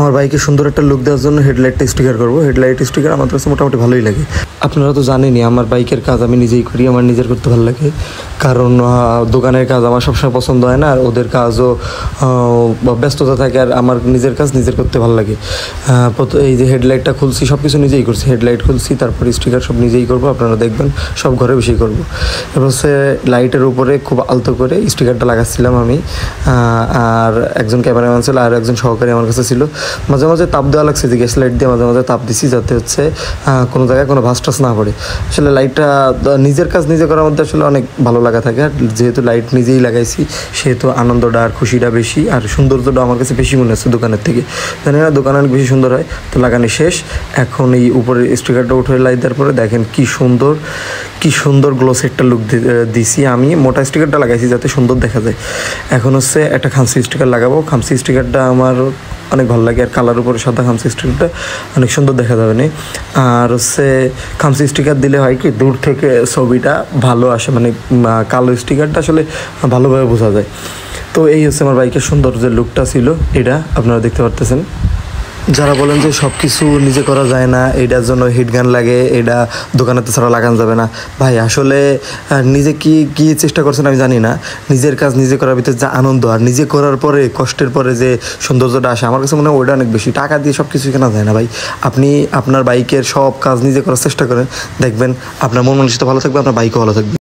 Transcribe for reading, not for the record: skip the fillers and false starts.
আমার বাইকে সুন্দর একটা লুক দেওয়ার জন্য হেডলাইটটা স্টিকার করবো। হেডলাইট স্টিকার আমার কাছে মোটামুটি ভালোই লাগে। আপনারা তো জানেনই আমার বাইকের কাজ আমি নিজেই করি, আমার নিজের করতে ভালো লাগে, কারণ দোকানের কাজ আমার সবসময় পছন্দ হয় না, আর ওদের কাজও ব্যস্ততা থাকে, আর আমার নিজের কাজ নিজের করতে ভালো লাগে। এই যে হেডলাইটটা খুলছি সব কিছু নিজেই করছি, হেডলাইট খুলছি, তারপর স্টিকার সব নিজেই করবো। আপনারা দেখবেন সব ঘরে বেশি করবো। এবার হচ্ছে লাইটের উপরে খুব আলতো করে স্টিকারটা লাগাচ্ছিলাম আমি, আর একজন ক্যামেরাম্যান ছিল আর একজন সহকারী আমার কাছে ছিল। মাঝে মাঝে তাপ দেওয়া লাগছে, যে গ্যাস লাইট দিয়ে মাঝে মাঝে তাপ দিছি, যাতে হচ্ছে কোনো জায়গায় কোনো ভাস টাস না পড়ে। আসলে লাইটটা নিজের কাজ নিজে করার মধ্যে আসলে অনেক ভালো লাগা থাকে, আর যেহেতু লাইট নিজেই লাগাইছি সেহেতু আনন্দটা আর খুশিটা বেশি, আর সৌন্দর্যটা আমার কাছে বেশি মনে হচ্ছে দোকানের থেকে। জানি না দোকানে অনেক বেশি সুন্দর হয়। তো লাগানো শেষ, এখন এই উপরে স্টিকারটা উঠে লাইট দেওয়ার পরে দেখেন কি সুন্দর গ্লোস একটা লুক দিছি। আমি মোটা স্টিকারটা লাগাইছি যাতে সুন্দর দেখা যায়। এখন হচ্ছে একটা খামসি স্টিকার লাগাবো। খামসি স্টিকারটা আমার অনেক ভালো লাগে, আর কালার উপরে সাদা খামসি স্টিকারটা অনেক সুন্দর দেখা যাবে না। আর হচ্ছে খামসি স্টিকার দিলে হয় কি, দূর থেকে ছবিটা ভালো আসে, মানে কালো স্টিকারটা আসলে ভালোভাবে বোঝা যায়। তো এই হচ্ছে আমার বাইকের সুন্দর যে লুকটা ছিল, এটা আপনারা দেখতে পারতেছেন। যারা বলেন যে সব কিছু নিজে করা যায় না, এটার জন্য হিট গান লাগে, এটা দোকানেতে ছাড়া লাগানো যাবে না, ভাই আসলে নিজে কি চেষ্টা করছেন আমি জানি না। নিজের কাজ নিজে করার ভিতরে যে আনন্দ, আর নিজে করার পরে কষ্টের পরে যে সৌন্দর্যটা আসে, আমার কাছে মনে হয় ওইটা অনেক বেশি। টাকা দিয়ে সব কিছু কেনা যায় না ভাই। আপনি আপনার বাইকের সব কাজ নিজে করার চেষ্টা করেন, দেখবেন আপনার মন মানসিকতা ভালো থাকবে, আপনার বাইকও ভালো থাকবে।